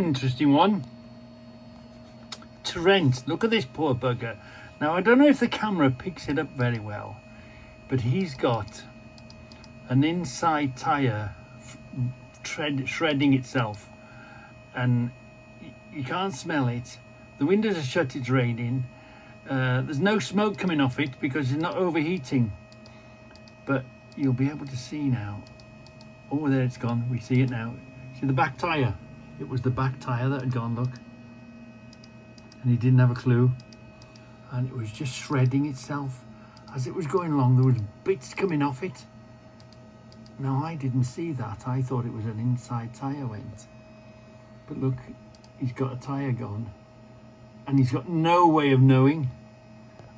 Interesting one. Trent, look at this poor bugger. Now I don't know if the camera picks it up very well, but he's got an inside tyre shredding itself, and you can't smell it. The windows are shut, it's raining. There's no smoke coming off it because it's not overheating, but you'll be able to see now. Oh, there it's gone. We see it now. See the back tyre? It was the back tyre that had gone, look. And he didn't have a clue. And it was just shredding itself. As it was going along, there was bits coming off it. Now, I didn't see that. I thought it was an inside tyre went. But look, he's got a tyre gone. And he's got no way of knowing.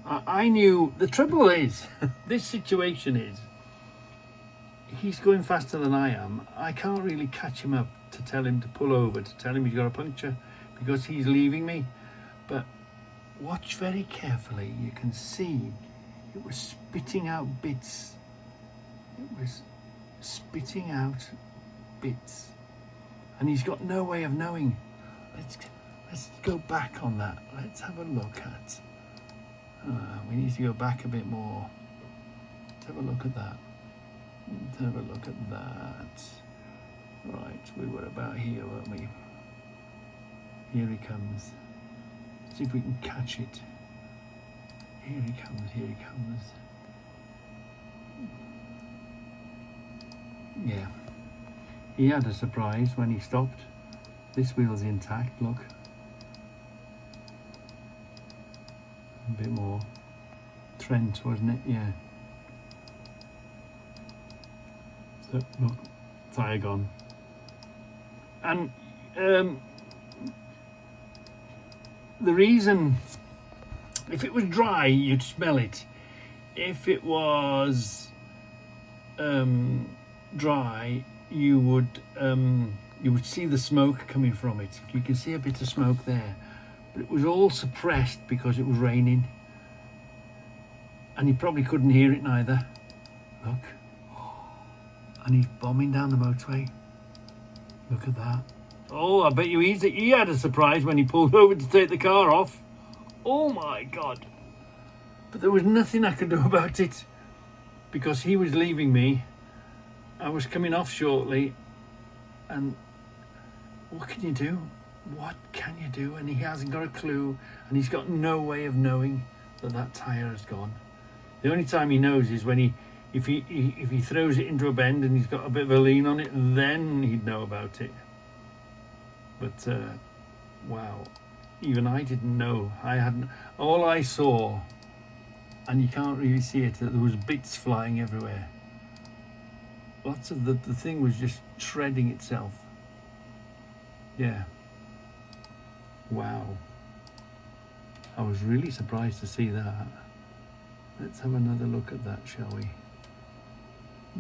I knew. The trouble is, this situation is, he's going faster than I am. I can't really catch him up to tell him to pull over, to tell him he's got a puncture, because he's leaving me. But watch very carefully. You can see it was spitting out bits. It was spitting out bits. And he's got no way of knowing. Let's go back on that. Let's have a look at. We need to go back a bit more. Let's have a look at that. Let's have a look at that. Right, we were about here, weren't we? Here he comes. Let's see if we can catch it. Here he comes, here he comes. Yeah. He had a surprise when he stopped. This wheel's intact, look. A bit more. Trent, wasn't it? Yeah. So, look, tyre gone. And the reason, if it was dry, you'd smell it. If it was dry, you would see the smoke coming from it. You can see a bit of smoke there, but it was all suppressed because it was raining, and he probably couldn't hear it neither. Look, and he's bombing down the motorway. Look at that. Oh, I bet you he had a surprise when he pulled over to take the car off. Oh my God. But there was nothing I could do about it because he was leaving me. I was coming off shortly, and what can you do? What can you do? And he hasn't got a clue, and he's got no way of knowing that tyre has gone. The only time he knows is when if he throws it into a bend and he's got a bit of a lean on it, then he'd know about it. But wow, even I didn't know. I hadn't. All I saw, and you can't really see it, that there was bits flying everywhere. Lots of the thing was just shredding itself. Yeah. Wow. I was really surprised to see that. Let's have another look at that, shall we?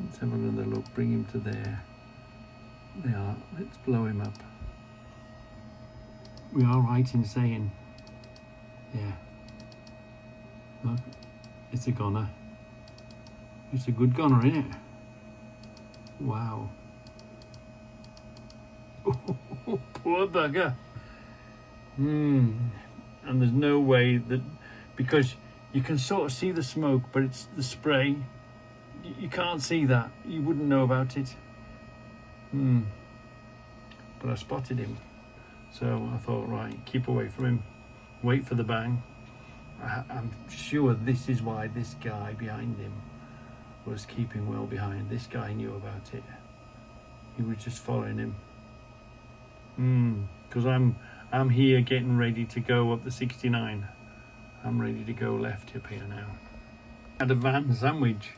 Let's have another look. Bring him to there. They are. Let's blow him up. We are right in saying, yeah. Look, it's a goner. It's a good goner, isn't it? Wow. Oh, poor bugger. And there's no way that, because you can sort of see the smoke, but it's the spray. You can't see that. You wouldn't know about it. But I spotted him. So I thought, right, keep away from him. Wait for the bang. I'm sure this is why this guy behind him was keeping well behind. This guy knew about it. He was just following him. Because I'm here getting ready to go up the 69. I'm ready to go left up here now. Had a van sandwich.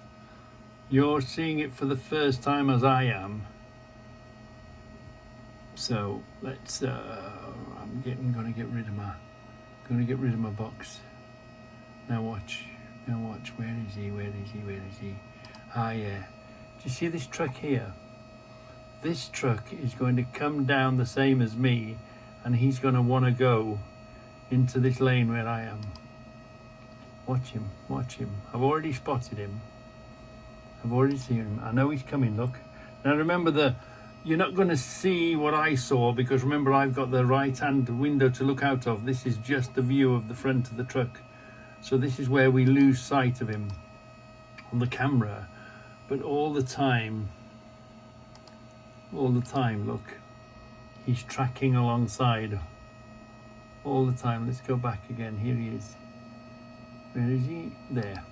You're seeing it for the first time as I am. So let's. I'm gonna get rid of my box. Now watch. Where is he? Where is he? Ah, yeah. Do you see this truck here? This truck is going to come down the same as me, and he's going to want to go into this lane where I am. Watch him. I've already spotted him. I've already seen him. I know he's coming, look. Now remember, you're not going to see what I saw, because remember, I've got the right hand window to look out of. This is just the view of the front of the truck, so this is where we lose sight of him on the camera. But all the time, look, he's tracking alongside all the time. Let's go back again. Here he is. Where is he? There.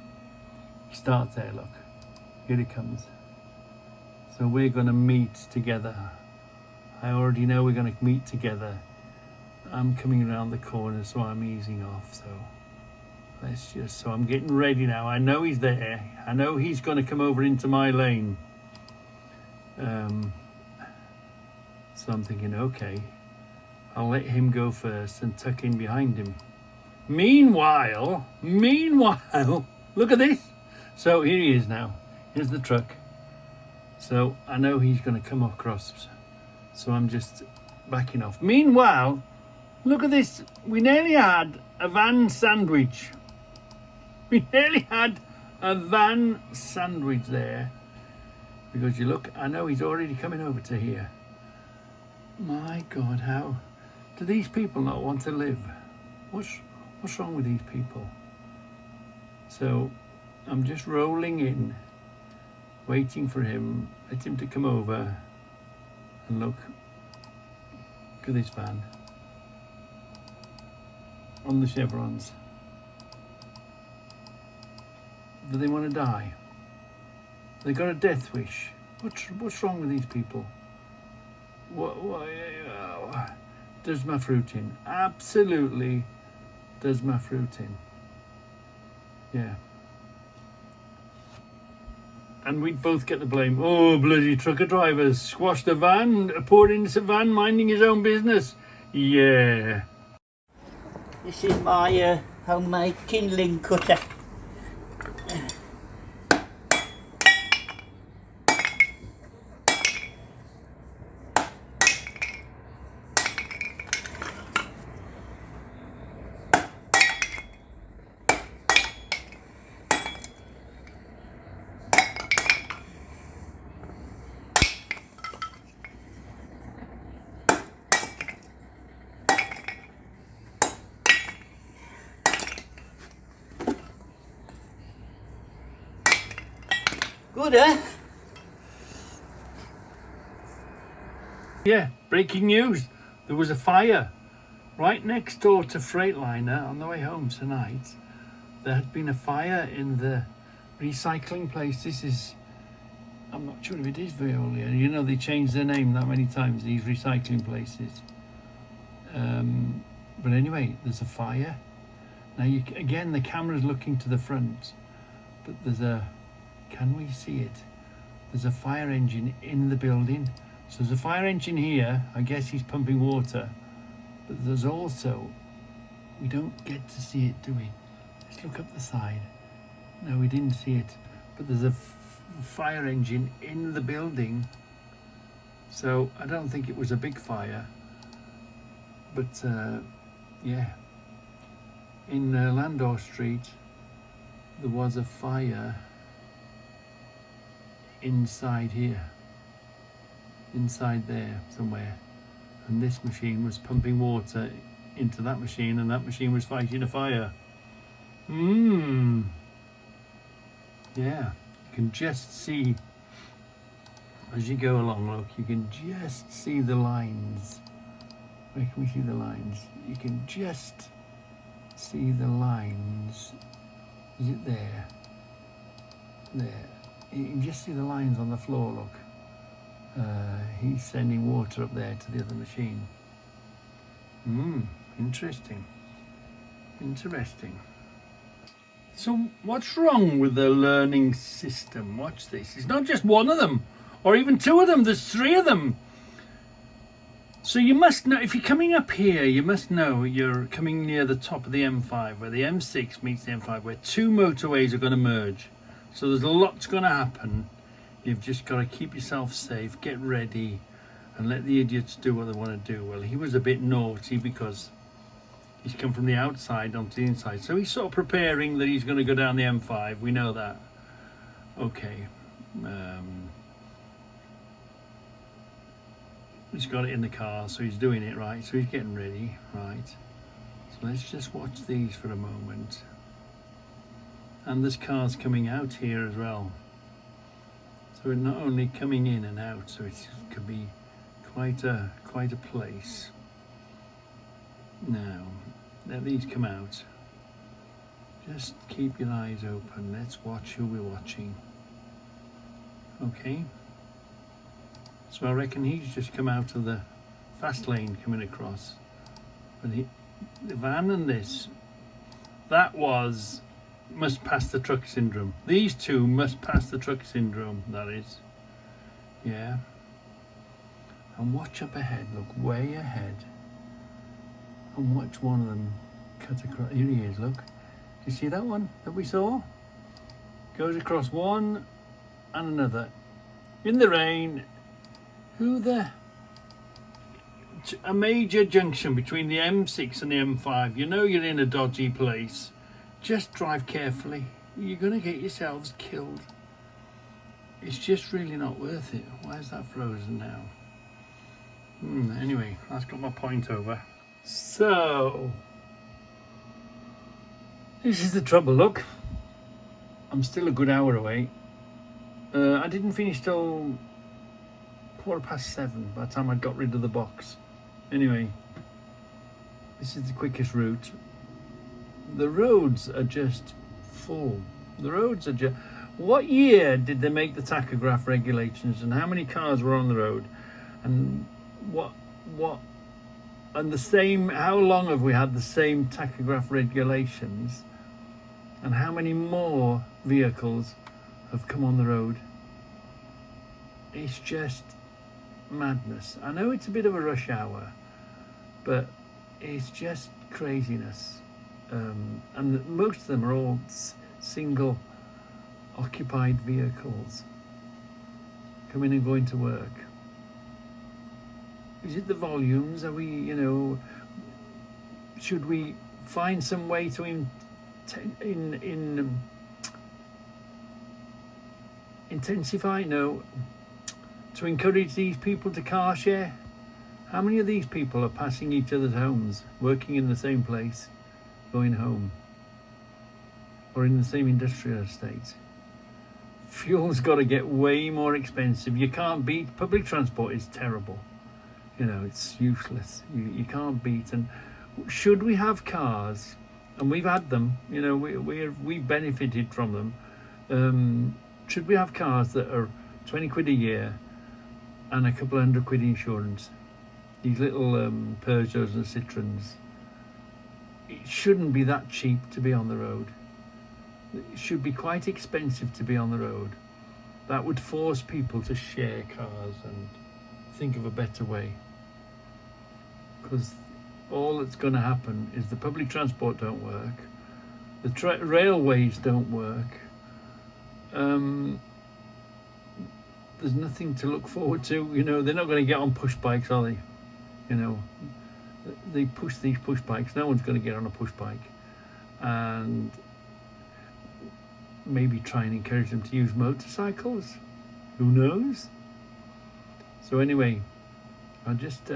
He starts there, look. Here he comes. So we're going to meet together. I already know we're going to meet together. I'm coming around the corner, so I'm easing off. So I'm getting ready now. I know he's there. I know he's going to come over into my lane. So I'm thinking, okay, I'll let him go first and tuck in behind him. Meanwhile, look at this. So here he is now. Here's the truck. So I know he's going to come across. So I'm just backing off. Meanwhile, look at this. We nearly had a van sandwich. We nearly had a van sandwich there. Because you look, I know he's already coming over to here. My God, how do these people not want to live? What's wrong with these people? So I'm just rolling in, waiting for him, let him to come over. And look at this van on the chevrons. Do they want to die? They got a death wish. What's wrong with these people? What does my fruit in? Absolutely does my fruit in. Yeah. And we'd both get the blame. Oh, bloody trucker drivers squashed a van, poured into a van, minding his own business. Yeah. This is my homemade kindling cutter. Good, eh? Yeah, breaking news. There was a fire right next door to Freightliner on the way home tonight. There had been a fire in the recycling place. This is, I'm not sure if it is Veolia. You know, they changed their name that many times, these recycling places. But anyway, there's a fire. Now, again, the camera's looking to the front, but there's a, can we see it? There's a fire engine in the building. So there's a fire engine here. I guess he's pumping water. But there's also, we don't get to see it, do we? Let's look up the side. No, we didn't see it. But there's a fire engine in the building. So I don't think it was a big fire. But yeah. In Landor Street, there was a fire inside here, inside there somewhere, and this machine was pumping water into that machine, and that machine was fighting a fire. Yeah, you can just see as you go along, look, you can just see the lines. Where can we see the lines? You can just see the lines. Is it there? There. You can just see the lines on the floor, look. He's sending water up there to the other machine. Interesting. Interesting. So what's wrong with the learning system? Watch this. It's not just one of them, or even two of them. There's three of them. So you must know, if you're coming up here, you must know you're coming near the top of the M5, where the M6 meets the M5, where two motorways are going to merge. So there's a lot's going to happen. You've just got to keep yourself safe, get ready, and let the idiots do what they want to do. Well, he was a bit naughty because he's come from the outside onto the inside. So he's sort of preparing that he's going to go down the M5. We know that. He's got it in the car, so he's doing it right. So he's getting ready, right? So let's just watch these for a moment. And there's cars coming out here as well. So it's not only coming in and out, so it could be quite a place. Now, let these come out. Just keep your eyes open. Let's watch who we're watching. Okay. So I reckon he's just come out of the fast lane coming across. But the van and this, that must pass the truck syndrome. These two must pass the truck syndrome, that is. Yeah. And watch up ahead, look way ahead. And watch one of them cut across. Here he is, look. Do you see that one that we saw? Goes across one and another. In the rain. A major junction between the M6 and the M5. You know you're in a dodgy place. Just drive carefully. You're going to get yourselves killed. It's just really not worth it. Why is that frozen now? Anyway, that's got my point over. So, this is the trouble, look. I'm still a good hour away. I didn't finish till 7:15 by the time I got rid of the box. Anyway, this is the quickest route. The roads are just full. The roads are just... What year did they make the tachograph regulations, and how many cars were on the road? And how long have we had the same tachograph regulations? And how many more vehicles have come on the road? It's just madness. I know it's a bit of a rush hour, but it's just craziness. And most of them are all single occupied vehicles coming and going to work. Is it the volumes? Are we, should we find some way to intensify? No. To encourage these people to car share? How many of these people are passing each other's homes, working in the same place, going home? Or in the same industrial estate? Fuel's got to get way more expensive. You can't beat... Public transport is terrible. It's useless. You can't beat. And should we have cars, and we've had them, we've benefited from them, should we have cars that are 20 quid a year and a couple of £100 insurance? These little Peugeots and Citroens. It shouldn't be that cheap to be on the road. It should be quite expensive to be on the road. That would force people to share cars and think of a better way. Because all that's going to happen is the public transport don't work, the railways don't work. There's nothing to look forward to. They're not going to get on push bikes, are they? They push these push bikes. No one's going to get on a push bike. And maybe try and encourage them to use motorcycles. Who knows? So anyway, I'll just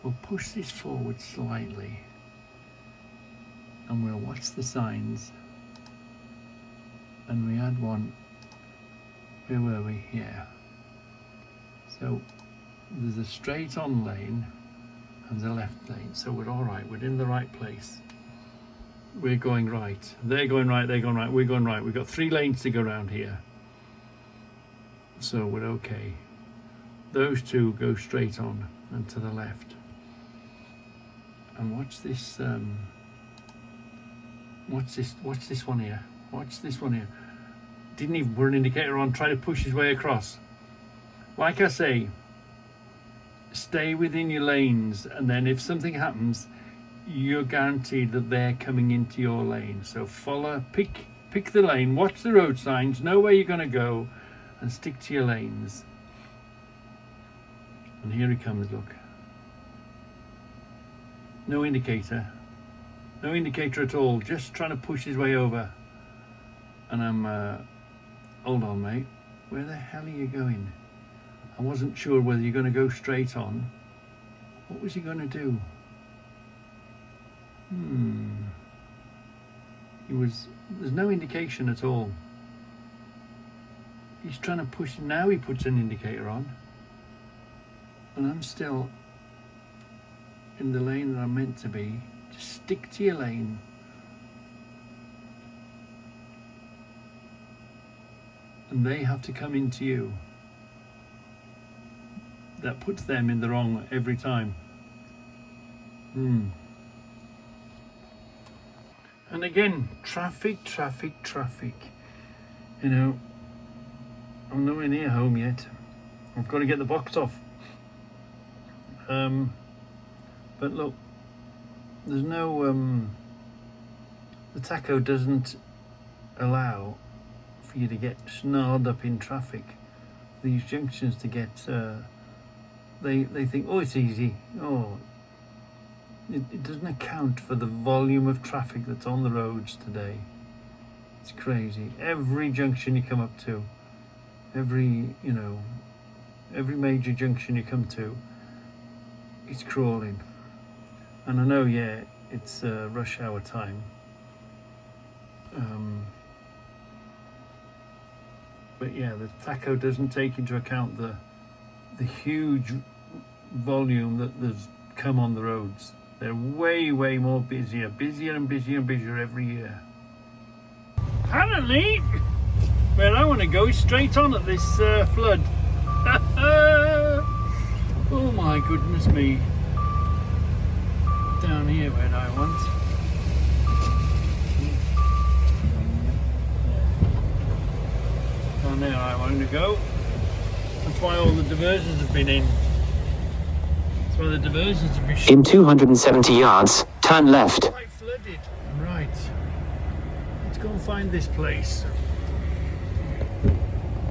we'll push this forward slightly, and we'll watch the signs. And we had one. Where were we? Yeah. So there's a straight on lane and the left lane. So we're all right. We're in the right place. We're going right. They're going right. They're going right. We're going right. We've got 3 lanes to go around here. So we're okay. Those two go straight on and to the left. And watch this. Watch this one here. Watch this one here. Didn't even put an indicator on. Try to push his way across. Like I say, stay within your lanes, and then if something happens, you're guaranteed that they're coming into your lane. So follow, pick the lane, watch the road signs, know where you're going to go, and stick to your lanes. And here he comes, look. No indicator at all, just trying to push his way over. And I'm hold on, mate, where the hell are you going? I wasn't sure whether you're going to go straight on. What was he going to do? There's no indication at all. He's trying to push, now he puts an indicator on. And I'm still in the lane that I'm meant to be. Just stick to your lane. And they have to come into you. That puts them in the wrong every time. And again, traffic. You know, I'm nowhere near home yet. I've got to get the box off. But look, there's no, the tacho doesn't allow for you to get snarled up in traffic. These junctions to get, they think, oh, it's easy. Oh, it doesn't account for the volume of traffic that's on the roads today. It's crazy. Every junction you come up to, every major junction you come to, it's crawling. And I know, yeah, it's rush hour time. But yeah, the tacho doesn't take into account the huge volume that there's come on the roads. They're way more busier and busier every year. Apparently, where I want to go is straight on at this flood. Oh my goodness me. Down here where I want. Down there I want to go. That's why all the diversions have been in. That's why the diversions have been in 270 yards, turn left. Quite flooded. Right. Let's go and find this place.